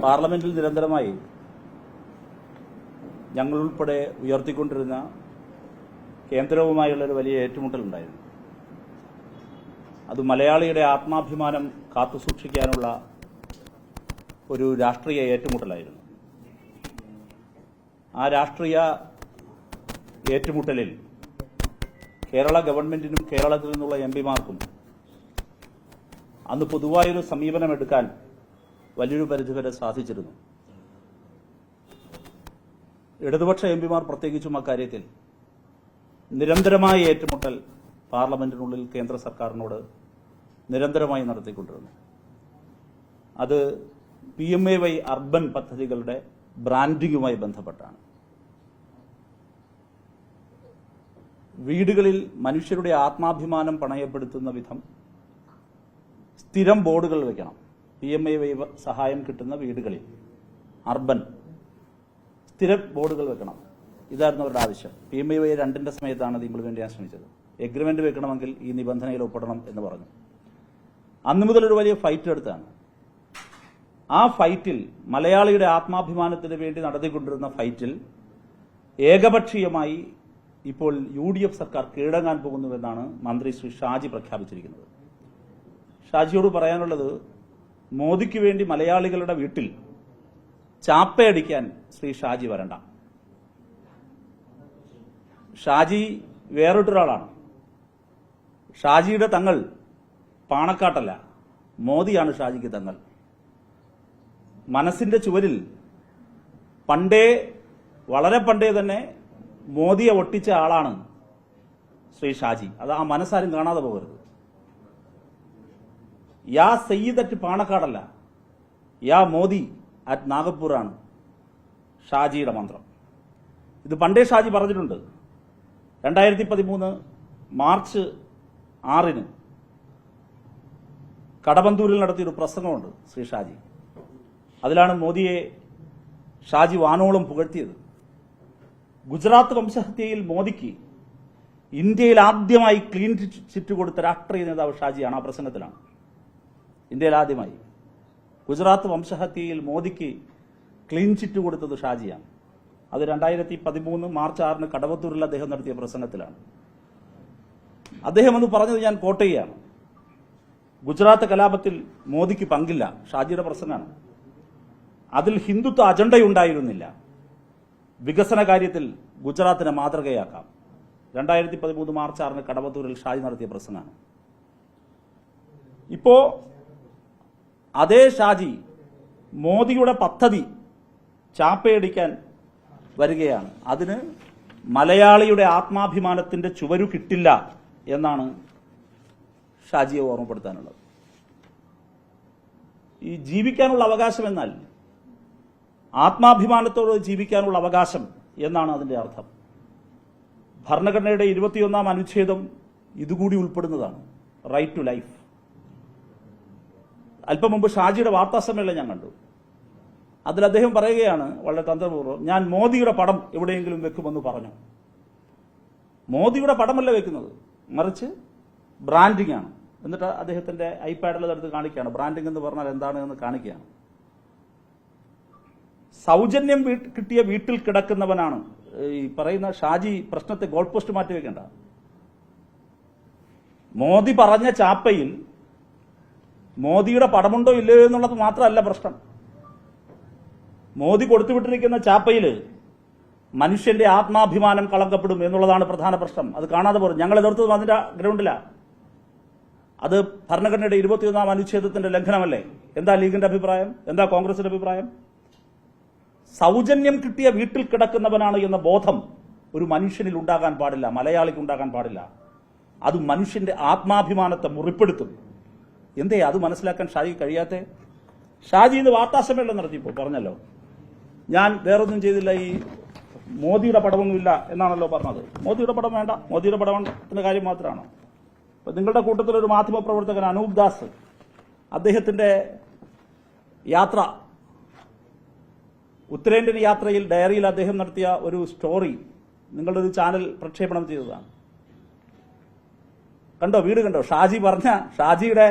പാർലമെന്റിൽ നിരന്തരമായി ഞങ്ങളുൾപ്പെടെ ഉയർത്തിക്കൊണ്ടിരുന്ന കേന്ദ്രവുമായുള്ളൊരു വലിയ ഏറ്റുമുട്ടലുണ്ടായിരുന്നു. അത് മലയാളിയുടെ ആത്മാഭിമാനം കാത്തുസൂക്ഷിക്കാനുള്ള ഒരു രാഷ്ട്രീയ ഏറ്റുമുട്ടലായിരുന്നു. ആ രാഷ്ട്രീയ ഏറ്റുമുട്ടലിൽ കേരള ഗവൺമെന്റിനും കേരളത്തിൽ നിന്നുള്ള എംപിമാർക്കും അന്ന് പൊതുവായൊരു സമീപനമെടുക്കാൻ വലിയൊരു പരിധിവരെ സാധിച്ചിരുന്നു. ഇടതുപക്ഷ എംപിമാർ പ്രത്യേകിച്ചും അക്കാര്യത്തിൽ നിരന്തരമായ ഏറ്റുമുട്ടൽ പാർലമെന്റിനുള്ളിൽ കേന്ദ്ര സർക്കാരിനോട് നിരന്തരമായി നടത്തിക്കൊണ്ടിരുന്നു. അത് PMAY അർബൻ പദ്ധതികളുടെ ബ്രാൻഡിങ്ങുമായി ബന്ധപ്പെട്ടാണ്. വീടുകളിൽ മനുഷ്യരുടെ ആത്മാഭിമാനം പണയപ്പെടുത്തുന്ന വിധം സ്ഥിരം ബോർഡുകൾ വയ്ക്കണം. PMAY സഹായം കിട്ടുന്ന വീടുകളിൽ അർബൻ സ്ഥിര ബോർഡുകൾ വെക്കണം. ഇതായിരുന്നു അവരുടെ ആവശ്യം. PMAY 2ന്റെ സമയത്താണ് അത് ഇംപ്ലിമെന്റ് ചെയ്യാൻ ശ്രമിച്ചത്. എഗ്രിമെന്റ് വെക്കണമെങ്കിൽ ഈ നിബന്ധനയിൽ ഒപ്പിടണം എന്ന് പറഞ്ഞു. അന്നു മുതൽ ഒരു വലിയ ഫൈറ്റ് എടുത്താണ്. ആ ഫൈറ്റിൽ, മലയാളിയുടെ ആത്മാഭിമാനത്തിന് വേണ്ടി നടത്തിക്കൊണ്ടിരുന്ന ഫൈറ്റിൽ ഏകപക്ഷീയമായി ഇപ്പോൾ UDF സർക്കാർ കീഴടങ്ങാൻ പോകുന്നുവെന്നാണ് മന്ത്രി ശ്രീ ഷാജി പ്രഖ്യാപിച്ചിരിക്കുന്നത്. ഷാജിയോട് പറയാനുള്ളത്, മോദിക്ക് വേണ്ടി മലയാളികളുടെ വീട്ടിൽ ചാപ്പയടിക്കാൻ ശ്രീ ഷാജി വരണ്ട. ഷാജി വേറിട്ടൊരാളാണ്. ഷാജിയുടെ തങ്ങൾ പാണക്കാട്ടല്ല, മോദിയാണ് ഷാജിക്ക് തങ്ങൾ. മനസ്സിന്റെ ചുവരിൽ പണ്ടേ, വളരെ പണ്ടേ തന്നെ മോദിയെ ഒട്ടിച്ച ആളാണ് ശ്രീ ഷാജി. അത് ആ മനസ്സാരും കാണാതെ പോകരുത്. യാ സയ്യിദ് അറ്റ് പാണക്കാടല്ല, യാ മോദി അറ്റ് നാഗപ്പൂറാണ് ഷാജിയുടെ മന്ത്രം. ഇത് പണ്ടേ ഷാജി പറഞ്ഞിട്ടുണ്ട്. 2013 മാർച്ച് 6 കടബന്തൂരിൽ നടത്തിയൊരു പ്രസംഗമുണ്ട് ശ്രീ ഷാജി. അതിലാണ് മോദിയെ ഷാജി വാനോളം പുകഴ്ത്തിയത്. ഗുജറാത്ത് വംശഹത്യയിൽ മോദിക്ക് ഇന്ത്യയിൽ ആദ്യമായി ക്ലീൻ ചിറ്റ് കൊടുത്ത രാഷ്ട്രീയ നേതാവ് ഷാജിയാണ്. ആ പ്രസംഗത്തിലാണ്. ഇന്ത്യയിൽ ആദ്യമായി ഗുജറാത്ത് വംശഹത്യയിൽ മോദിക്ക് ക്ലീൻ ചിറ്റ് കൊടുത്തത് ഷാജിയാണ്. അത് 2013 മാർച്ച് 6 കടവത്തൂരിൽ അദ്ദേഹം നടത്തിയ പ്രസംഗത്തിലാണ്. അദ്ദേഹം എന്ന് പറഞ്ഞത് ഞാൻ കോട്ട് ചെയ്യുകയാണ്. ഗുജറാത്ത് കലാപത്തിൽ മോദിക്ക് പങ്കില്ല. ഷാജിയുടെ പ്രസംഗമാണ്. അതിൽ ഹിന്ദുത്വ അജണ്ടയുണ്ടായിരുന്നില്ല. വികസന കാര്യത്തിൽ ഗുജറാത്തിനെ മാതൃകയാക്കാം. 2013 മാർച്ച് 6 കടവത്തൂരിൽ ഷാജി നടത്തിയ പ്രസംഗമാണ്. ഇപ്പോ അതേ ഷാജി മോദിയുടെ പദ്ധതി ചാപ്പയടിക്കാൻ വരികയാണ്. അതിന് മലയാളിയുടെ ആത്മാഭിമാനത്തിന്റെ ചുവരു കിട്ടില്ല എന്നാണ് ഷാജിയെ ഓർമ്മപ്പെടുത്താനുള്ളത്. ഈ ജീവിക്കാനുള്ള അവകാശം എന്നാൽ ആത്മാഭിമാനത്തോട് ജീവിക്കാനുള്ള അവകാശം എന്നാണ് അതിന്റെ അർത്ഥം. ഭരണഘടനയുടെ 21ാം അനുച്ഛേദം ഇതുകൂടി ഉൾപ്പെടുന്നതാണ്, റൈറ്റ് ടു ലൈഫ്. അല്പം മുമ്പ് ഷാജിയുടെ വാർത്താസമ്മേളനം ഞാൻ കണ്ടു. അതിൽ അദ്ദേഹം പറയുകയാണ് വളരെ തന്ത്രപൂർവ്വം, ഞാൻ മോദിയുടെ പടം എവിടെയെങ്കിലും വെക്കുമെന്ന് പറഞ്ഞു. മോദിയുടെ പടമല്ല വെക്കുന്നത്, മറിച്ച് ബ്രാൻഡിംഗ് ആണ്. എന്നിട്ട് അദ്ദേഹത്തിന്റെ ഐപാഡിൽ എടുത്ത് കാണിക്കുകയാണ്. ബ്രാൻഡിംഗ് എന്ന് പറഞ്ഞാൽ എന്താണ് എന്ന് കാണിക്കുകയാണ്. സൗജന്യം കിട്ടിയ വീട്ടിൽ കിടക്കുന്നവനാണ് ഈ പറയുന്ന ഷാജി. പ്രശ്നത്തെ ഗോൾ പോസ്റ്റ് മാറ്റി വെക്കേണ്ട. മോദി പറഞ്ഞ ചാപ്പയിൽ മോദിയുടെ പടമുണ്ടോ ഇല്ലയോ എന്നുള്ളത് മാത്രമല്ല പ്രശ്നം. മോദി കൊടുത്തുവിട്ടിരിക്കുന്ന ചാപ്പയിൽ മനുഷ്യന്റെ ആത്മാഭിമാനം കളങ്കപ്പെടും എന്നുള്ളതാണ് പ്രധാന പ്രശ്നം. അത് കാണാതെ പോകും. ഞങ്ങൾ എതിർത്തത് അതിന്റെ ഗ്രൗണ്ടിലാണ്. അത് ഭരണഘടനയുടെ 21ാം അനുച്ഛേദത്തിന്റെ ലംഘനമല്ലേ? എന്താ ലീഗിന്റെ അഭിപ്രായം? എന്താ കോൺഗ്രസിന്റെ അഭിപ്രായം? സൗജന്യം കിട്ടിയ വീട്ടിൽ കിടക്കുന്നവനാണ് എന്ന ബോധം ഒരു മനുഷ്യനിൽ ഉണ്ടാകാൻ പാടില്ല, മലയാളിക്ക് ഉണ്ടാകാൻ പാടില്ല. അത് മനുഷ്യന്റെ ആത്മാഭിമാനത്തെ മുറിപ്പെടുത്തും. എന്തേ അത് മനസ്സിലാക്കാൻ ഷാജി കഴിയാത്തെ? ഷാജി ഇന്ന് വാർത്താസമ്മേളനം നടത്തിയപ്പോൾ പറഞ്ഞല്ലോ, ഞാൻ വേറൊന്നും ചെയ്തില്ല, ഈ മോദിയുടെ പടമൊന്നുമില്ല എന്നാണല്ലോ പറഞ്ഞത്. മോദിയുടെ പടം വേണ്ട, മോദിയുടെ പടത്തിന്റെ കാര്യം മാത്രമാണ്. അപ്പൊ നിങ്ങളുടെ കൂട്ടത്തിലൊരു മാധ്യമ പ്രവർത്തകൻ അനൂപ് ദാസ്, അദ്ദേഹത്തിന്റെ യാത്ര, ഉത്തരേന്ത്യൻ യാത്രയിൽ ഡയറിയിൽ അദ്ദേഹം നടത്തിയ ഒരു സ്റ്റോറി നിങ്ങളുടെ ഒരു ചാനൽ പ്രക്ഷേപണം ചെയ്തതാണ്. കണ്ടോ? വീട് കണ്ടോ? ഷാജിയുടെ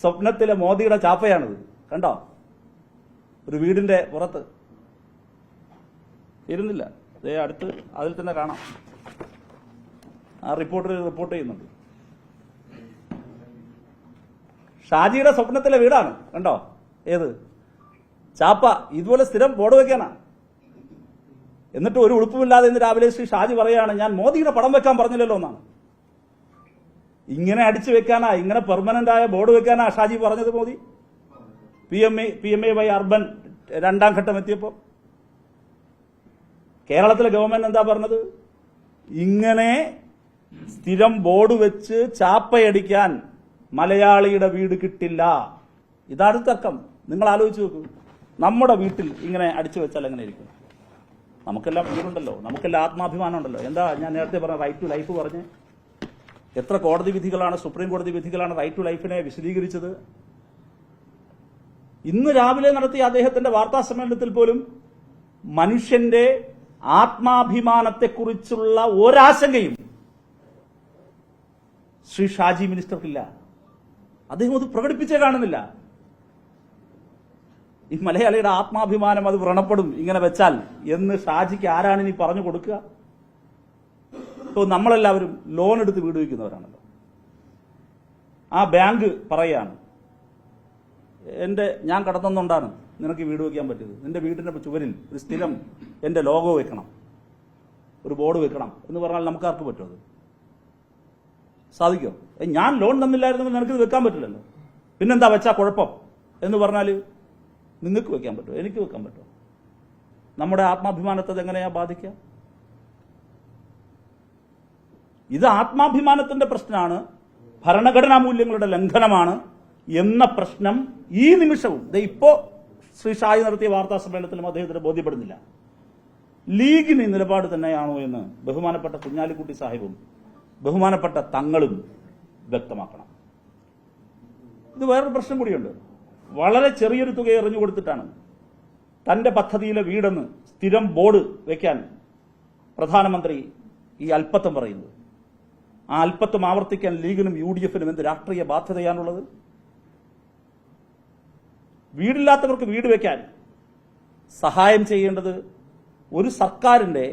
സ്വപ്നത്തിലെ മോദിയുടെ ചാപ്പയാണിത്. കണ്ടോ? ഒരു വീടിന്റെ പുറത്ത് ഇരുന്നില്ല. ദേ അടുത്ത് അതിൽ തന്നെ കാണാം, ആ റിപ്പോർട്ട് ചെയ്യുന്നുണ്ട്. ഷാജിയുടെ സ്വപ്നത്തിലെ വീടാണ്, കണ്ടോ? ഏത് ചാപ്പ ഇതുപോലെ സ്ഥിരം ബോർഡ് വെക്കാനാ. എന്നിട്ട് ഒരു ഉളുപ്പുമില്ലാതെ ഇന്ന് രാവിലെ ശ്രീ ഷാജി പറയാണ്, ഞാൻ മോദിയുടെ പടം വെക്കാൻ പറഞ്ഞില്ലല്ലോ എന്നാണ്. ഇങ്ങനെ അടിച്ചു വെക്കാനാ, ഇങ്ങനെ പെർമനന്റ് ആയ ബോർഡ് വെക്കാനാ ഷാജി പറഞ്ഞത് മോദി? PMAY അർബൻ 2ാം ഘട്ടം എത്തിയപ്പോൾ കേരളത്തിലെ ഗവൺമെന്റ് എന്താ പറഞ്ഞത്? ഇങ്ങനെ സ്ഥിരം ബോർഡ് വെച്ച് ചാപ്പയടിക്കാൻ മലയാളിയുടെ വീട് കിട്ടില്ല. ഇതാണ് തർക്കം. നിങ്ങൾ ആലോചിച്ച് നോക്കൂ, നമ്മുടെ വീട്ടിൽ ഇങ്ങനെ അടിച്ചു വെച്ചാൽ എങ്ങനെ ഇരിക്കും? നമുക്കെല്ലാം വീടുണ്ടല്ലോ, നമുക്കെല്ലാം ആത്മാഭിമാനം ഉണ്ടല്ലോ. എന്താ ഞാൻ നേരത്തെ പറഞ്ഞ റൈറ്റ് ടു ലൈഫ് പറഞ്ഞ് എത്ര കോടതി വിധികളാണ്, സുപ്രീം കോടതി വിധികളാണ് റൈറ്റ് ടു ലൈഫിനെ വിശദീകരിച്ചത്? ഇന്ന് രാവിലെ നടത്തിയ അദ്ദേഹത്തിന്റെ വാർത്താ സമ്മേളനത്തിൽ പോലും മനുഷ്യന്റെ ആത്മാഭിമാനത്തെക്കുറിച്ചുള്ള ഒരാശങ്കയും ശ്രീ ഷാജി മിനിസ്റ്റർക്കില്ല. അദ്ദേഹം അത് പ്രകടിപ്പിച്ചേ കാണുന്നില്ല. ഈ മലയാളിയുടെ ആത്മാഭിമാനം അത് വ്രണപ്പെടും ഇങ്ങനെ വെച്ചാൽ എന്ന് ഷാജിക്ക് ആരാണ് ഇനി പറഞ്ഞു കൊടുക്കുക? ഇപ്പോൾ നമ്മളെല്ലാവരും ലോൺ എടുത്ത് വീട് വയ്ക്കുന്നവരാണല്ലോ. ആ ബാങ്ക് പറയാണ്, ഞാൻ കടന്നുകൊണ്ടാണ് നിനക്ക് വീട് വയ്ക്കാൻ പറ്റിയത്, നിന്റെ വീടിന്റെ ചുവരിൽ ഒരു സ്ഥിരം എന്റെ ലോഗോ വെക്കണം, ഒരു ബോർഡ് വെക്കണം എന്ന് പറഞ്ഞാൽ നമുക്കാർക്ക് പറ്റും? അത് സാധിക്കുമോ? ഞാൻ ലോൺ തന്നില്ലായിരുന്നെങ്കിൽ നിനക്കിത് വെക്കാൻ പറ്റില്ലല്ലോ, പിന്നെന്താ വെച്ചാ കുഴപ്പം എന്ന് പറഞ്ഞാൽ നിങ്ങൾക്ക് വെക്കാൻ പറ്റുമോ? എനിക്ക് വെക്കാൻ പറ്റുമോ? നമ്മുടെ ആത്മാഭിമാനത്തെ എങ്ങനെയാ ബാധിക്കുക? ഇത് ആത്മാഭിമാനത്തിന്റെ പ്രശ്നമാണ്, ഭരണഘടനാ മൂല്യങ്ങളുടെ ലംഘനമാണ് എന്ന പ്രശ്നം ഈ നിമിഷവും ഇപ്പോ ശ്രീ ഷാജി നടത്തിയ വാർത്താ സമ്മേളനത്തിലും അദ്ദേഹത്തിന് ബോധ്യപ്പെടുന്നില്ല. ലീഗിന് നിലപാട് തന്നെയാണോ എന്ന് ബഹുമാനപ്പെട്ട കുഞ്ഞാലിക്കുട്ടി സാഹിബും ബഹുമാനപ്പെട്ട തങ്ങളും വ്യക്തമാക്കണം. ഇത് വേറൊരു പ്രശ്നം കൂടിയുണ്ട്. വളരെ ചെറിയൊരു തുക എറിഞ്ഞു കൊടുത്തിട്ടാണ് തന്റെ പദ്ധതിയിലെ വീടെന്ന് സ്ഥിരം ബോർഡ് വെക്കാൻ പ്രധാനമന്ത്രി ഈ അല്പത്വം പറയുന്നത്. ആ അല്പത്വം ആവർത്തിക്കാൻ ലീഗിനും UDF-നും എന്ത് രാഷ്ട്രീയ ബാധ്യതയാണുള്ളത്? വീടില്ലാത്തവർക്ക് വീട് വെക്കാൻ സഹായം ചെയ്യേണ്ടത് ഒരു സർക്കാരിന്റെ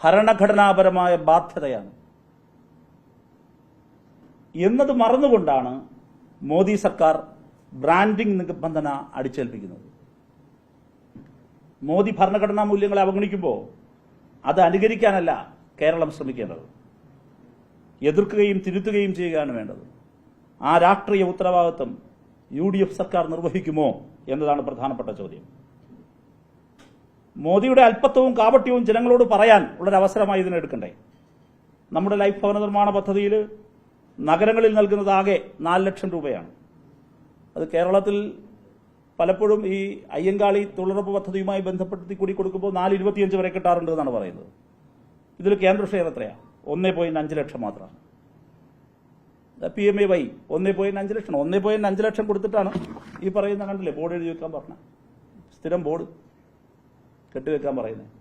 ഭരണഘടനാപരമായ ബാധ്യതയാണ് എന്നത് മറന്നുകൊണ്ടാണ് മോദി സർക്കാർ ബ്രാൻഡിംഗ് നിബന്ധന അടിച്ചേൽപ്പിക്കുന്നത്. മോദി ഭരണഘടനാ മൂല്യങ്ങളെ അവഗണിക്കുമ്പോൾ അത് അനുകരിക്കാനല്ല കേരളം ശ്രമിക്കേണ്ടത്, എതിർക്കുകയും തിരുത്തുകയും ചെയ്യുകയാണ് വേണ്ടത്. ആ രാഷ്ട്രീയ ഉത്തരവാദിത്വം UDF സർക്കാർ നിർവഹിക്കുമോ എന്നതാണ് പ്രധാനപ്പെട്ട ചോദ്യം. മോദിയുടെ അല്പത്വവും കാപട്യവും ജനങ്ങളോട് പറയാൻ ഉള്ളൊരവസരമായി ഇതിനെടുക്കണ്ടേ? നമ്മുടെ ലൈഫ് ഭവന നിർമ്മാണ പദ്ധതിയിൽ നഗരങ്ങളിൽ നൽകുന്നത് ആകെ 4 ലക്ഷം രൂപയാണ്. അത് കേരളത്തിൽ പലപ്പോഴും ഈ അയ്യങ്കാളി തൊഴിലുറപ്പ് പദ്ധതിയുമായി ബന്ധപ്പെടുത്തി കൂടി കൊടുക്കുമ്പോൾ 4.25 വരെ കിട്ടാറുണ്ട് എന്നാണ് പറയുന്നത്. ഇതിൽ കേന്ദ്ര ഷെയർ എത്രയാണ്? 1.5 ലക്ഷം മാത്രമാണ്. PMAY 1.5 ലക്ഷം 1.5 ലക്ഷം കൊടുത്തിട്ടാണ് ഈ പറയുന്ന കണ്ടില്ലേ ബോർഡ് എഴുതി വെക്കാൻ പറഞ്ഞ സ്ഥിരം ബോർഡ് കെട്ടിവെക്കാൻ പറയുന്നത്.